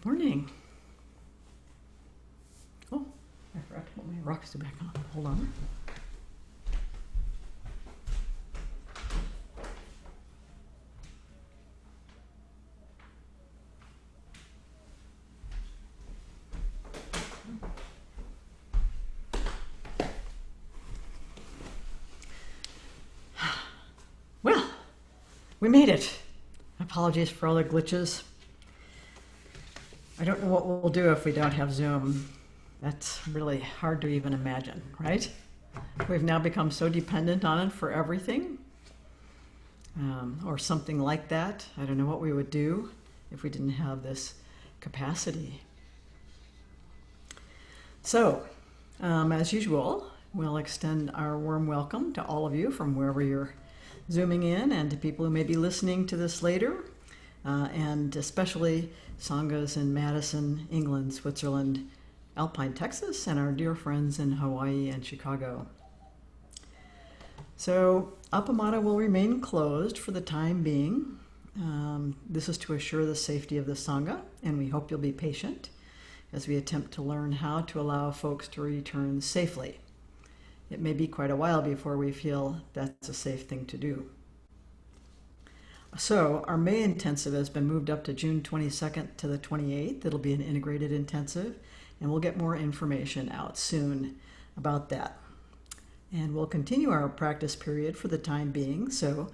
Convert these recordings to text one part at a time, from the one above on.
Good morning. Oh, I forgot to put my rocks back on. Hold on. Well, we made it. Apologies for all the glitches. I don't know what we'll do if we don't have Zoom. That's really hard to even imagine, right? We've now become so dependent on it for everything, or something like that. I don't know what we would do if we didn't have this capacity. So, as usual, we'll extend our warm welcome to all of you from wherever you're Zooming in, and to people who may be listening to this later, and especially Sanghas in Madison, England, Switzerland, Alpine, Texas, and our dear friends in Hawaii and Chicago. So Appamada will remain closed for the time being. This is to assure the safety of the Sangha, and we hope you'll be patient as we attempt to learn how to allow folks to return safely. It may be quite a while before we feel that's a safe thing to do. So our May intensive has been moved up to June 22nd to the 28th. It'll be an integrated intensive, and we'll get more information out soon about that. And we'll continue our practice period for the time being, so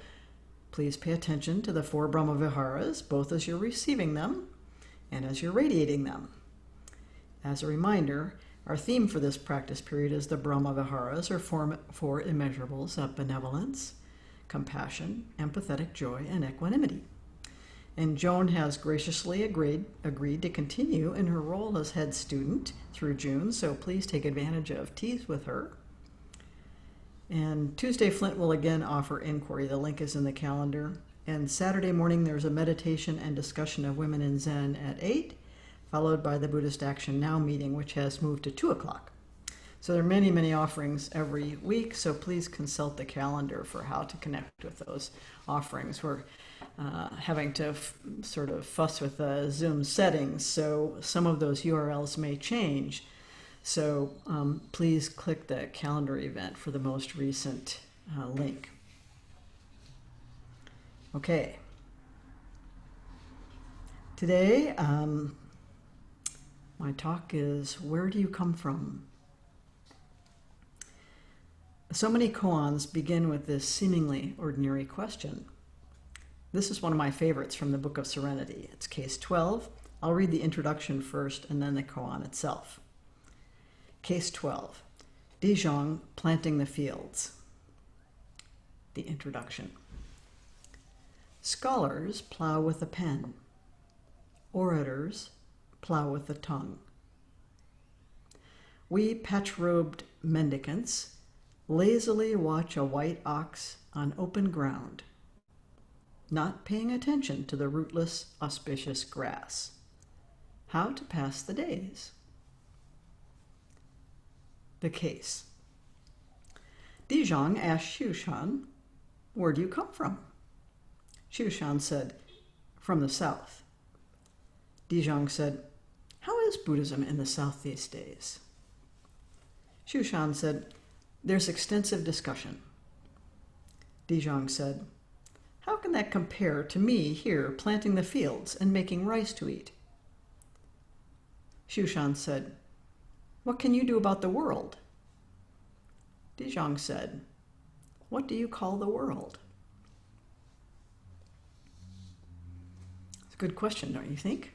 please pay attention to the 4 Brahma Viharas, both as you're receiving them and as you're radiating them. As a reminder, our theme for this practice period is the Brahma Viharas, or 4 immeasurables of benevolence, compassion, empathetic joy, and equanimity. And Joan has graciously agreed to continue in her role as head student through June, so please take advantage of teas with her. And Tuesday, Flint will again offer inquiry. The link is in the calendar. And Saturday morning, there's a meditation and discussion of women in Zen at 8, followed by the Buddhist Action Now meeting, which has moved to 2 o'clock. So there are many, many offerings every week, so please consult the calendar for how to connect with those offerings. We're having to sort of fuss with the Zoom settings, so some of those URLs may change. So please click the calendar event for the most recent link. Okay. Today, my talk is, where do you come from? So many koans begin with this seemingly ordinary question. This is one of my favorites from the Book of Serenity. It's case 12. I'll read the introduction first and then the koan itself. Case 12. Dijong planting the fields. The introduction. Scholars plow with the pen. Orators plow with the tongue. We patch-robed mendicants lazily watch a white ox on open ground, not paying attention to the rootless, auspicious grass. How to pass the days. The case. Dijong asked Shushan, "Where do you come from?" Shushan said, "From the south." Dijong said, "How is Buddhism in the south these days?" Shushan said, "There's extensive discussion." Dijong said, "How can that compare to me here planting the fields and making rice to eat?" Shushan said, "What can you do about the world?" Dijong said, "What do you call the world?" It's a good question, don't you think?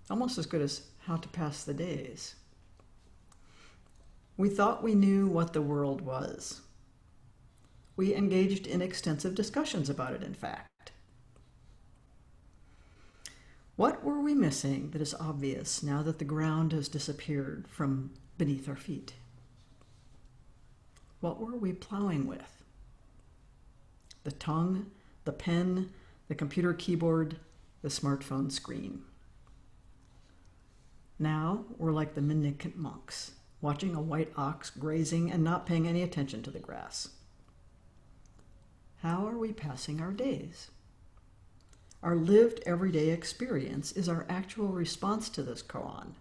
Almost as good as how to pass the days. We thought we knew what the world was. We engaged in extensive discussions about it, in fact. What were we missing that is obvious now that the ground has disappeared from beneath our feet? What were we plowing with? The tongue, the pen, the computer keyboard, the smartphone screen. Now we're like the mendicant monks, watching a white ox grazing and not paying any attention to the grass. How are we passing our days? Our lived everyday experience is our actual response to this koan.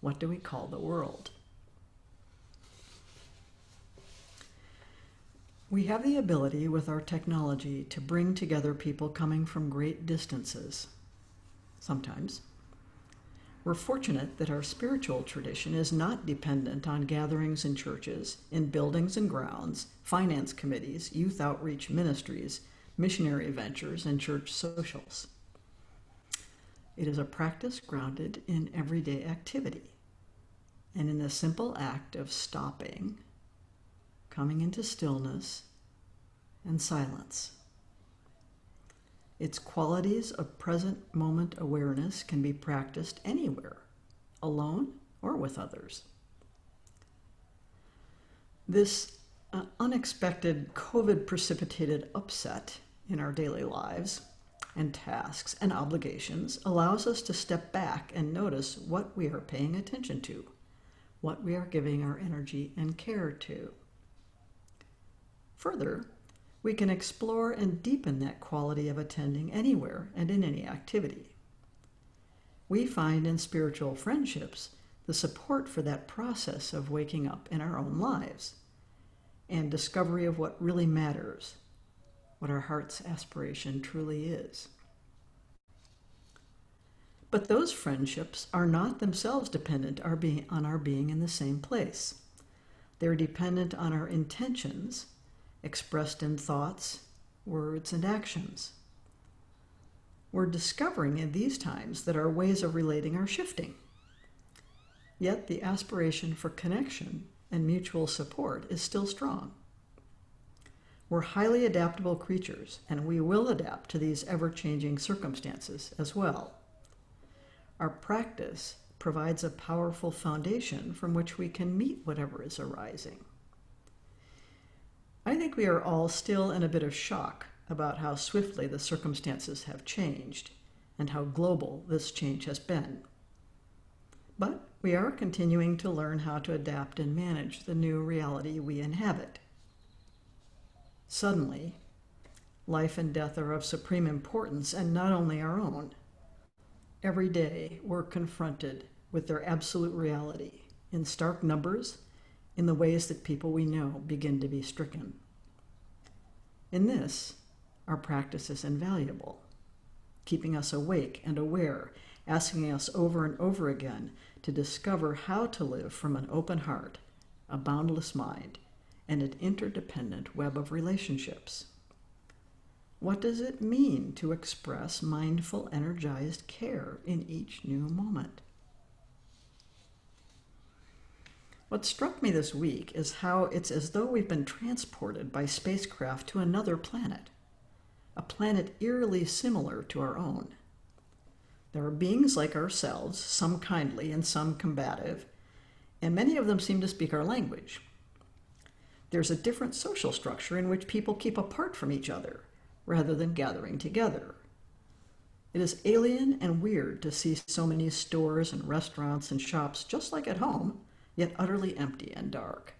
What do we call the world? We have the ability with our technology to bring together people coming from great distances. Sometimes. We're fortunate that our spiritual tradition is not dependent on gatherings in churches, in buildings and grounds, finance committees, youth outreach ministries, missionary ventures, and church socials. It is a practice grounded in everyday activity and in the simple act of stopping, coming into stillness and silence. Its qualities of present moment awareness can be practiced anywhere, alone or with others. This unexpected COVID-precipitated upset in our daily lives and tasks and obligations allows us to step back and notice what we are paying attention to, what we are giving our energy and care to. Further, we can explore and deepen that quality of attending anywhere and in any activity. We find in spiritual friendships the support for that process of waking up in our own lives and discovery of what really matters, what our heart's aspiration truly is. But those friendships are not themselves dependent on our being in the same place. They're dependent on our intentions expressed in thoughts, words, and actions. We're discovering in these times that our ways of relating are shifting. Yet the aspiration for connection and mutual support is still strong. We're highly adaptable creatures, and we will adapt to these ever-changing circumstances as well. Our practice provides a powerful foundation from which we can meet whatever is arising. I think we are all still in a bit of shock about how swiftly the circumstances have changed and how global this change has been. But we are continuing to learn how to adapt and manage the new reality we inhabit. Suddenly, life and death are of supreme importance, and not only our own. Every day we're confronted with their absolute reality in stark numbers, in the ways that people we know begin to be stricken. In this, our practice is invaluable, keeping us awake and aware, asking us over and over again to discover how to live from an open heart, a boundless mind, and an interdependent web of relationships. What does it mean to express mindful, energized care in each new moment? What struck me this week is how it's as though we've been transported by spacecraft to another planet, a planet eerily similar to our own. There are beings like ourselves, some kindly and some combative, and many of them seem to speak our language. There's a different social structure in which people keep apart from each other, rather than gathering together. It is alien and weird to see so many stores and restaurants and shops just like at home, yet utterly empty and dark.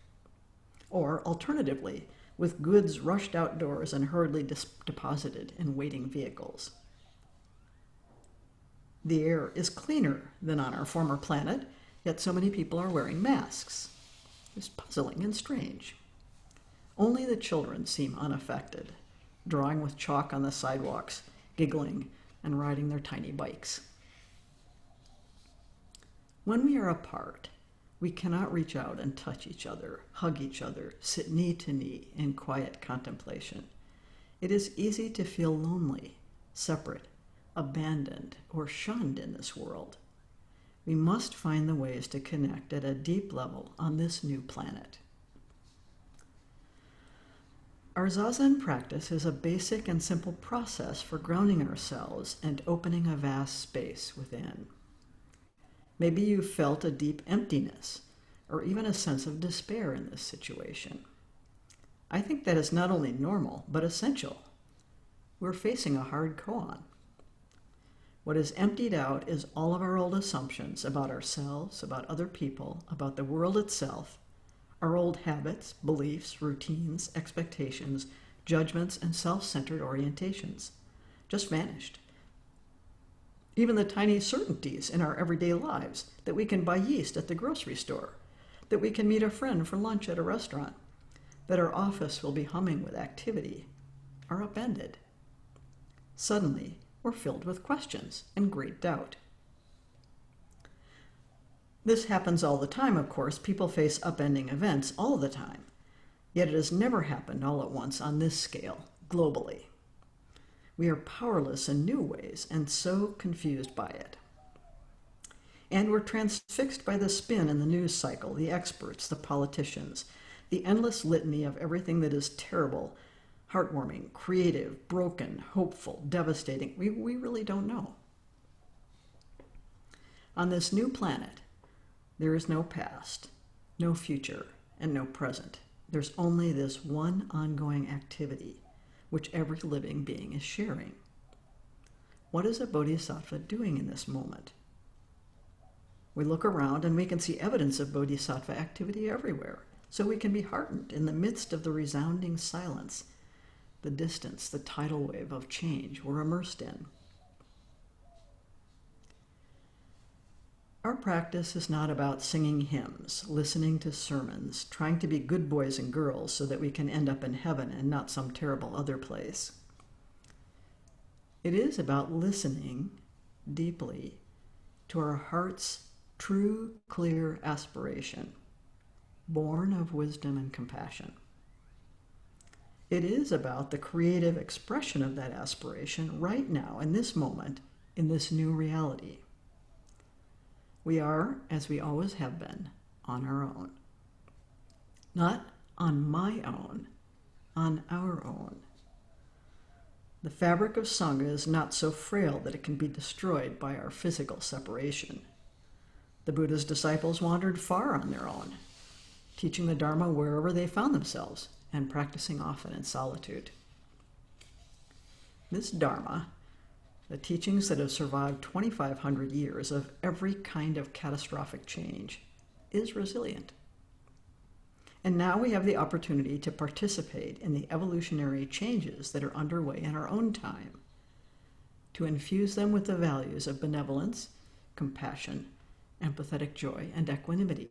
Or, alternatively, with goods rushed outdoors and hurriedly deposited in waiting vehicles. The air is cleaner than on our former planet, yet so many people are wearing masks. It's puzzling and strange. Only the children seem unaffected, drawing with chalk on the sidewalks, giggling, and riding their tiny bikes. When we are apart, we cannot reach out and touch each other, hug each other, sit knee to knee in quiet contemplation. It is easy to feel lonely, separate, abandoned, or shunned in this world. We must find the ways to connect at a deep level on this new planet. Our Zazen practice is a basic and simple process for grounding ourselves and opening a vast space within. Maybe you felt a deep emptiness or even a sense of despair in this situation. I think that is not only normal, but essential. We're facing a hard koan. What is emptied out is all of our old assumptions about ourselves, about other people, about the world itself, our old habits, beliefs, routines, expectations, judgments, and self-centered orientations. Just vanished, even the tiny certainties in our everyday lives, that we can buy yeast at the grocery store, that we can meet a friend for lunch at a restaurant, that our office will be humming with activity, are upended. Suddenly, we're filled with questions and great doubt. This happens all the time, of course. People face upending events all the time. Yet it has never happened all at once on this scale, globally. We are powerless in new ways and so confused by it. And we're transfixed by the spin in the news cycle, the experts, the politicians, the endless litany of everything that is terrible, heartwarming, creative, broken, hopeful, devastating. We really don't know. On this new planet, there is no past, no future, and no present. There's only this one ongoing activity, which every living being is sharing. What is a bodhisattva doing in this moment? We look around and we can see evidence of bodhisattva activity everywhere, so we can be heartened in the midst of the resounding silence, the distance, the tidal wave of change we're immersed in. Our practice is not about singing hymns, listening to sermons, trying to be good boys and girls so that we can end up in heaven and not some terrible other place. It is about listening deeply to our heart's true, clear aspiration, born of wisdom and compassion. It is about the creative expression of that aspiration right now, in this moment, in this new reality. We are, as we always have been, on our own. Not on my own, on our own. The fabric of Sangha is not so frail that it can be destroyed by our physical separation. The Buddha's disciples wandered far on their own, teaching the Dharma wherever they found themselves and practicing often in solitude. This Dharma, the teachings that have survived 2,500 years of every kind of catastrophic change, is resilient. And now we have the opportunity to participate in the evolutionary changes that are underway in our own time, to infuse them with the values of benevolence, compassion, empathetic joy, and equanimity.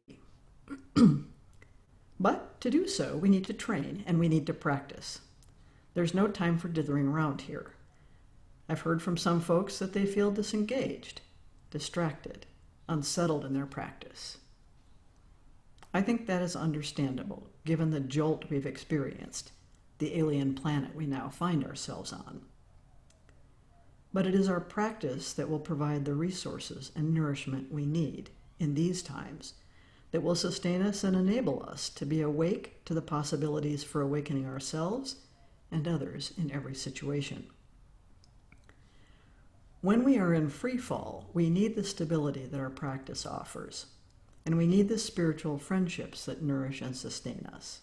But to do so, we need to train and we need to practice. There's no time for dithering around here. I've heard from some folks that they feel disengaged, distracted, unsettled in their practice. I think that is understandable, given the jolt we've experienced, the alien planet we now find ourselves on. But it is our practice that will provide the resources and nourishment we need in these times that will sustain us and enable us to be awake to the possibilities for awakening ourselves and others in every situation. When we are in free fall, we need the stability that our practice offers, and we need the spiritual friendships that nourish and sustain us.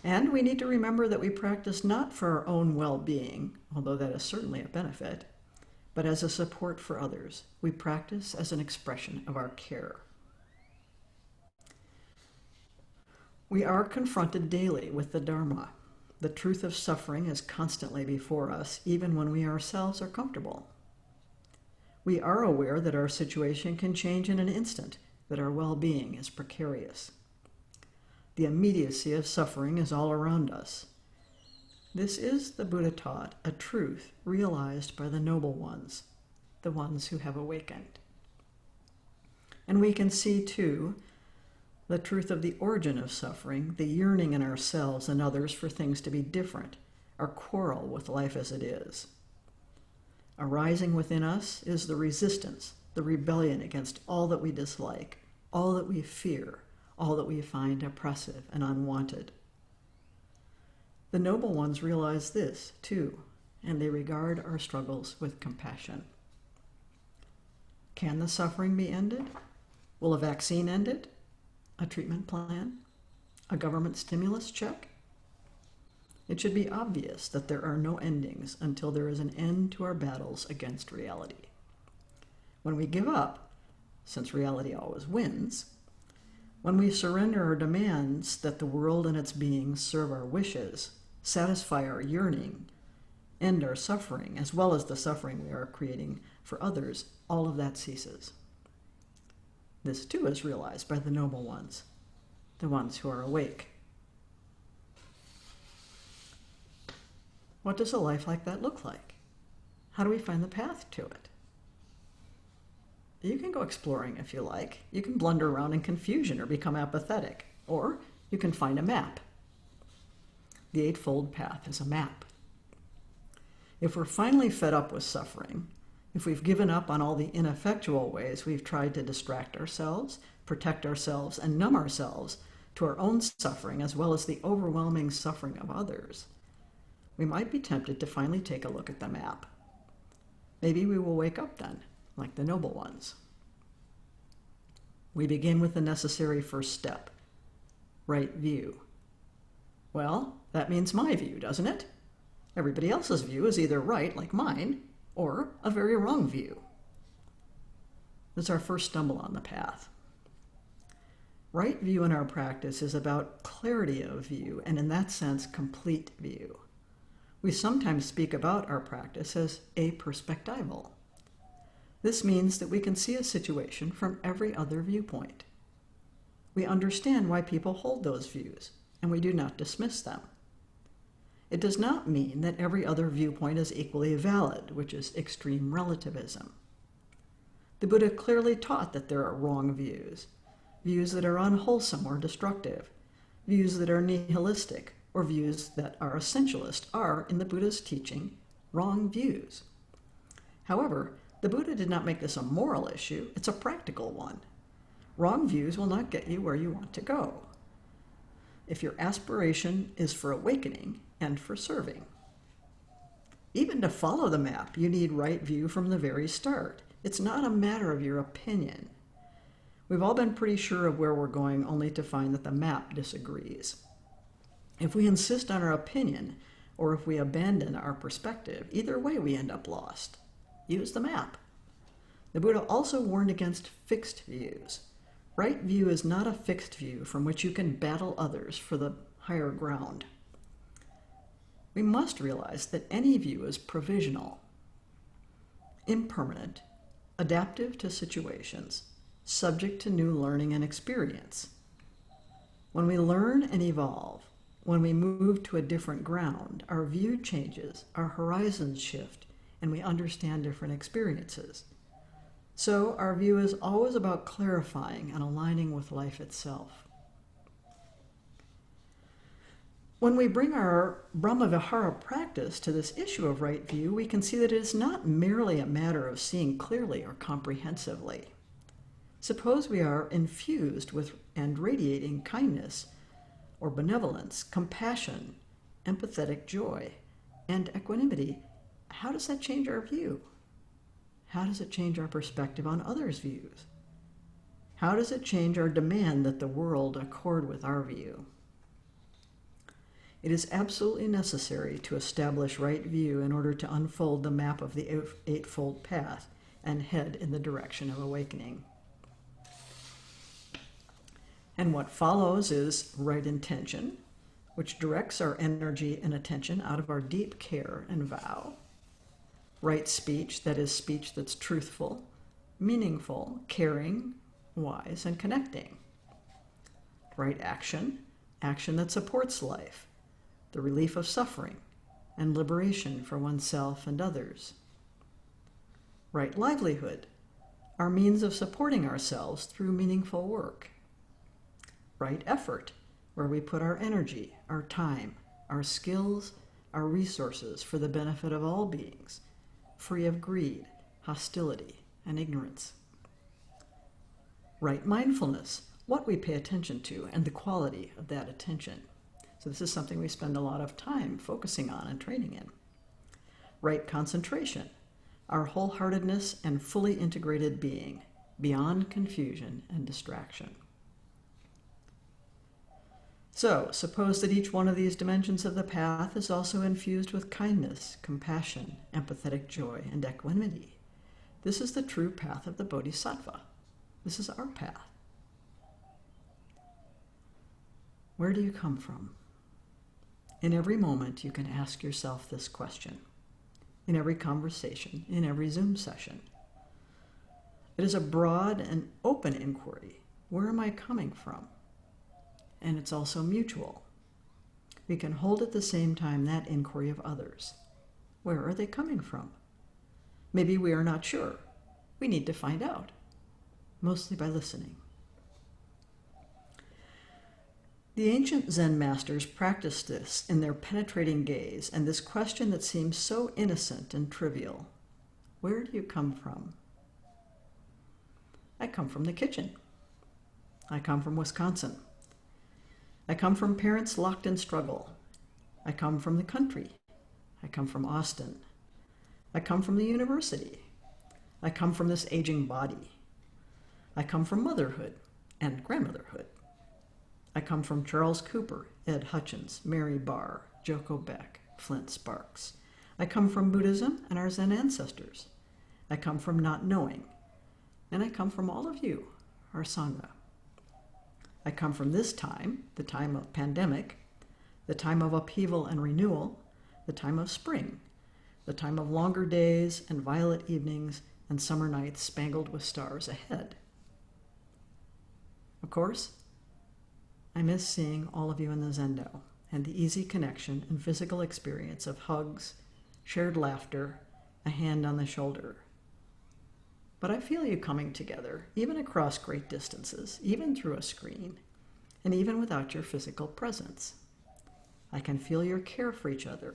And we need to remember that we practice not for our own well-being, although that is certainly a benefit, but as a support for others. We practice as an expression of our care. We are confronted daily with the Dharma. The truth of suffering is constantly before us, even when we ourselves are comfortable. We are aware that our situation can change in an instant, that our well-being is precarious. The immediacy of suffering is all around us. This is, the Buddha taught, a truth realized by the noble ones, the ones who have awakened. And we can see, too, the truth of the origin of suffering, the yearning in ourselves and others for things to be different, our quarrel with life as it is. Arising within us is the resistance, the rebellion against all that we dislike, all that we fear, all that we find oppressive and unwanted. The noble ones realize this, too, and they regard our struggles with compassion. Can the suffering be ended? Will a vaccine end it? A treatment plan? A government stimulus check? It should be obvious that there are no endings until there is an end to our battles against reality. When we give up, since reality always wins, when we surrender our demands that the world and its beings serve our wishes, satisfy our yearning, end our suffering, as well as the suffering we are creating For others, all of that ceases. This too is realized by the noble ones, the ones who are awake. What does a life like that look like? How do we find the path to it? You can go exploring if you like. You can blunder around in confusion or become apathetic, or you can find a map. The Eightfold Path is a map. If we're finally fed up with suffering, if we've given up on all the ineffectual ways we've tried to distract ourselves, protect ourselves, and numb ourselves to our own suffering as well as the overwhelming suffering of others, we might be tempted to finally take a look at the map. Maybe we will wake up then, like the noble ones. We begin with the necessary first step, right view. Well, that means my view, doesn't it? Everybody else's view is either right, like mine, or a very wrong view. That's our first stumble on the path. Right view in our practice is about clarity of view, and in that sense, complete view. We sometimes speak about our practice as aperspectival. This means that we can see a situation from every other viewpoint. We understand why people hold those views, and we do not dismiss them. It does not mean that every other viewpoint is equally valid, which is extreme relativism. The Buddha clearly taught that there are wrong views, views that are unwholesome or destructive, views that are nihilistic, or views that are essentialist are, in the Buddha's teaching, wrong views. However, the Buddha did not make this a moral issue, it's a practical one. Wrong views will not get you where you want to go. If your aspiration is for awakening and for serving. Even to follow the map, you need right view from the very start. It's not a matter of your opinion. We've all been pretty sure of where we're going, only to find that the map disagrees. If we insist on our opinion, or if we abandon our perspective, either way we end up lost. Use the map. The Buddha also warned against fixed views. Right view is not a fixed view from which you can battle others for the higher ground. We must realize that any view is provisional, impermanent, adaptive to situations, subject to new learning and experience. When we learn and evolve, when we move to a different ground, our view changes, our horizons shift, and we understand different experiences. So our view is always about clarifying and aligning with life itself. When we bring our Brahmavihara practice to this issue of right view, we can see that it is not merely a matter of seeing clearly or comprehensively. Suppose we are infused with and radiating kindness or benevolence, compassion, empathetic joy, and equanimity. How does that change our view? How does it change our perspective on others' views? How does it change our demand that the world accord with our view? It is absolutely necessary to establish right view in order to unfold the map of the Eightfold Path and head in the direction of awakening. And what follows is right intention, which directs our energy and attention out of our deep care and vow. Right speech, that is speech that's truthful, meaningful, caring, wise, and connecting. Right action, action that supports life, the relief of suffering, and liberation for oneself and others. Right livelihood, our means of supporting ourselves through meaningful work. Right effort, where we put our energy, our time, our skills, our resources for the benefit of all beings, free of greed, hostility, and ignorance. Right mindfulness, what we pay attention to and the quality of that attention. So this is something we spend a lot of time focusing on and training in. Right concentration, our wholeheartedness and fully integrated being, beyond confusion and distraction. So, suppose that each one of these dimensions of the path is also infused with kindness, compassion, empathetic joy, and equanimity. This is the true path of the Bodhisattva. This is our path. Where do you come from? In every moment, you can ask yourself this question. In every conversation, in every Zoom session, It is a broad and open inquiry. Where am I coming from? And it's also mutual. We can hold at the same time that inquiry of others. Where are they coming from? Maybe we are not sure. We need to find out, mostly by listening. The ancient Zen masters practiced this in their penetrating gaze, and this question that seems so innocent and trivial. Where do you come from? I come from the kitchen. I come from Wisconsin. I come from parents locked in struggle. I come from the country. I come from Austin. I come from the university. I come from this aging body. I come from motherhood and grandmotherhood. I come from Charles Cooper, Ed Hutchins, Mary Barr, Joko Beck, Flint Sparks. I come from Buddhism and our Zen ancestors. I come from not knowing. And I come from all of you, our Sangha. I come from this time, the time of pandemic, the time of upheaval and renewal, the time of spring, the time of longer days and violet evenings and summer nights spangled with stars ahead. Of course, I miss seeing all of you in the Zendo and the easy connection and physical experience of hugs, shared laughter, a hand on the shoulder. But I feel you coming together, even across great distances, even through a screen, and even without your physical presence. I can feel your care for each other,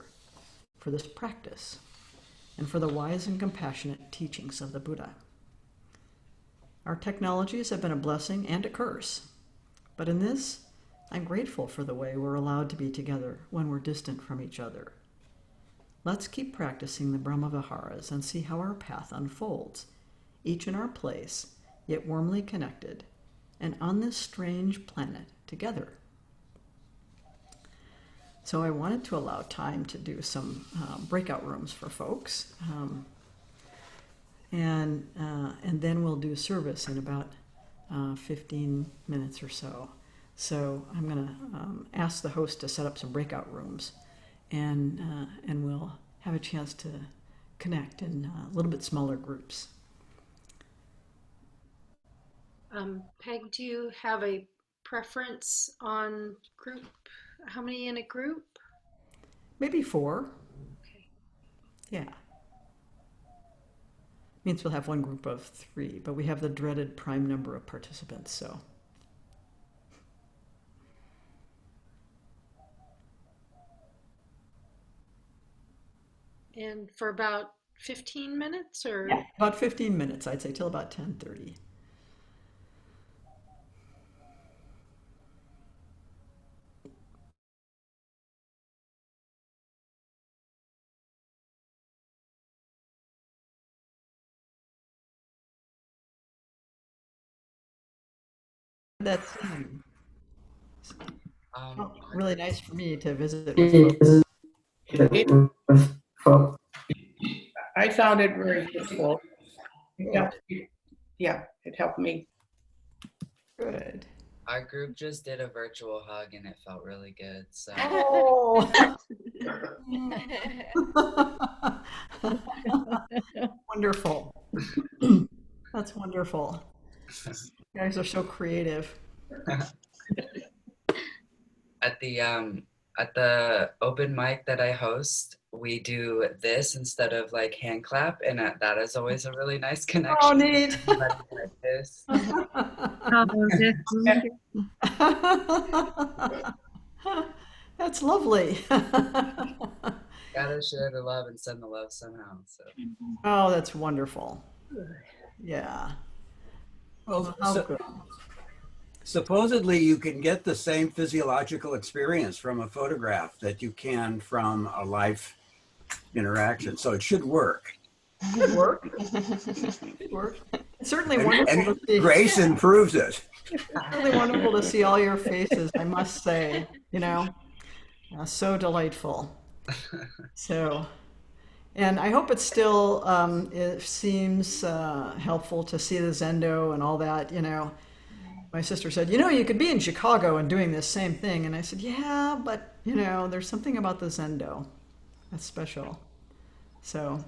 for this practice, and for the wise and compassionate teachings of the Buddha. Our technologies have been a blessing and a curse, but in this, I'm grateful for the way we're allowed to be together when we're distant from each other. Let's keep practicing the Brahmaviharas and see how our path unfolds, each in our place, yet warmly connected, and on this strange planet together. So I wanted to allow time to do some breakout rooms for folks, and then we'll do service in about 15 minutes or so. So I'm going to ask the host to set up some breakout rooms, and we'll have a chance to connect in a little bit smaller groups. Peg, do you have a preference on group? How many in a group? Maybe 4. Okay. Yeah. Means we'll have one group of 3, but we have the dreaded prime number of participants, so. And for about 15 minutes or? Yeah, about 15 minutes, I'd say, till about 10:30. That's really nice for me to visit with folks. I found it very useful. Yeah, it helped me. Good. Our group just did a virtual hug and it felt really good. So Oh. Wonderful. That's wonderful. You guys are so creative. at the open mic that I host, we do this instead of like hand clap, and that is always a really nice connection. Oh, neat. Like this. That's lovely. Gotta share the love and send the love somehow. So. Oh, that's wonderful. Yeah. Well, How good. supposedly you can get the same physiological experience from a photograph that you can from a live interaction. So it should work. Good work. Good work. It's certainly wonderful to see. Grace improves it. It's really wonderful to see all your faces, I must say. So delightful. So, and I hope it's still, it seems helpful to see the Zendo and all that, My sister said, you could be in Chicago and doing this same thing. And I said, yeah, but, there's something about the Zendo that's special. So,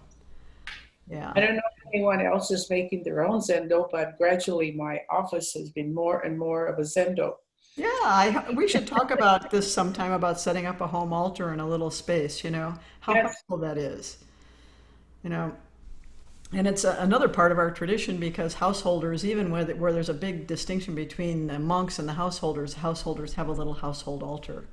yeah. I don't know anyone else is making their own Zendo, but gradually my office has been more and more of a Zendo. Yeah, we should talk about this sometime about setting up a home altar in a little space, how Yes. helpful that is. You know, and it's another part of our tradition because householders, even where there's a big distinction between the monks and the householders have a little household altar.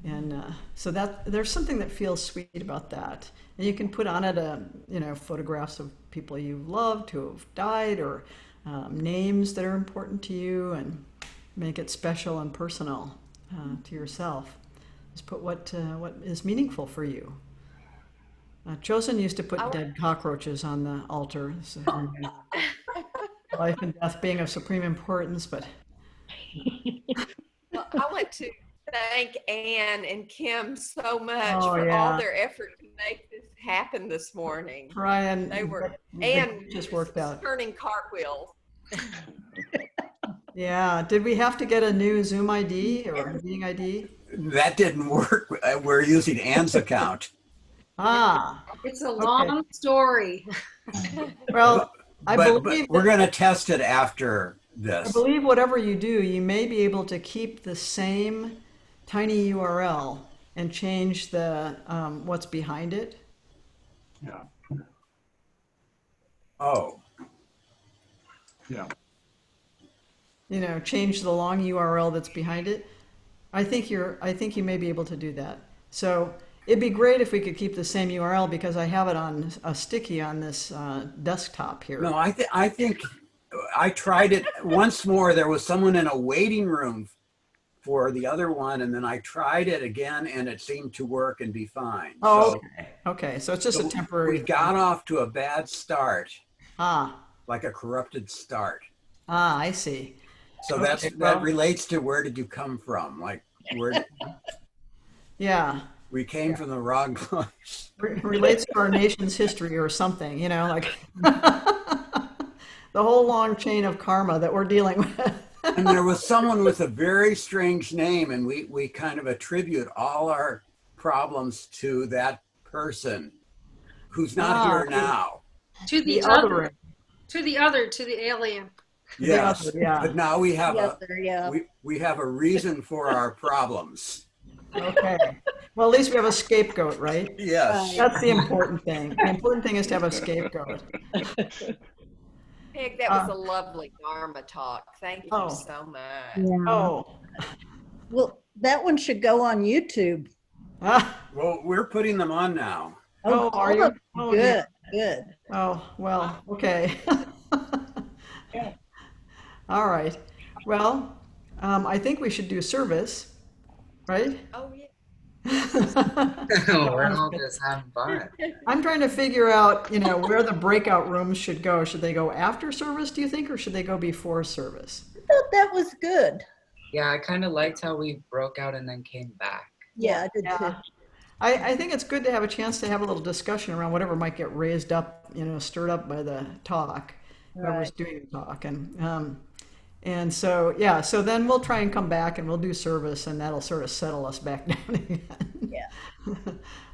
And so that there's something that feels sweet about that. And you can put on it, photographs of people you loved who have died, or names that are important to you, and make it special and personal to yourself. Just put what is meaningful for you. Chosen used to put dead cockroaches on the altar. So, life and death being of supreme importance, but Well, I want to thank Anne and Kim so much Oh, for yeah. all their effort to make this happen this morning. Brian, They were, and and just worked out. turning cartwheels. Yeah. Did we have to get a new Zoom ID or meeting ID? That didn't work. We're using Anne's account. Ah, It's a long story. well, But we're going to test it after I this. believe whatever you do, you may be able to keep the same tiny URL and change the what's behind it. Yeah. Oh, Yeah. Change the long URL that's behind it. I think you may be able to do that. So it'd be great if we could keep the same URL because I have it on a sticky on this desktop here. no, I think I tried it once more. There was someone in a waiting room for the other one, and then I tried it again, and it seemed to work and be fine. Oh, So okay. Okay, so it's just a temporary. we got off to a bad start, Ah, like a corrupted start. I see. So Okay, well- that relates to where did you come from? Like Yeah. we came from the wrong place. Relates to our nation's history or something, like the whole long chain of karma that we're dealing with. And there was someone with a very strange name, and we kind of attribute all our problems to that person who's not here now. To the other, other, to the alien. Yes, other, yeah. but now we have Yeah. we have a reason for our problems. Okay. Well, at least we have a scapegoat, right? Yes. That's the important thing. The important thing is to have a scapegoat. Peg, that was a lovely Dharma talk. Thank you Oh. so much. Oh. Well, that one should go on YouTube. Ah. Well, we're putting them on now. Oh, are you? Oh, Good, good. Oh, well, okay. All right. Well, I think we should do service, right? Oh, yeah. We're all just having fun. I'm trying to figure out, where the breakout rooms should go. Should they go after service, do you think, or should they go before service? I thought that was good. Yeah, I kind of liked how we broke out and then came back. Yeah, I did too. Yeah. I think it's good to have a chance to have a little discussion around whatever might get raised up, stirred up by the talk, whoever's doing the talk. And so, yeah, so then we'll try and come back and we'll do service, and that'll sort of settle us back down again. Yeah.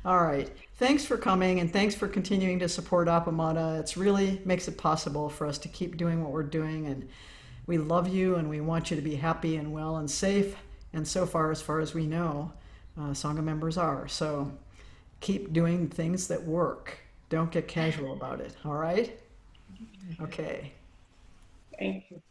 All right. Thanks for coming, and thanks for continuing to support Appamada. It's really makes it possible for us to keep doing what we're doing, and we love you, and we want you to be happy and well and safe. And so far as we know, Sangha members are. So keep doing things that work. Don't get casual about it. All right? Okay. Thank you.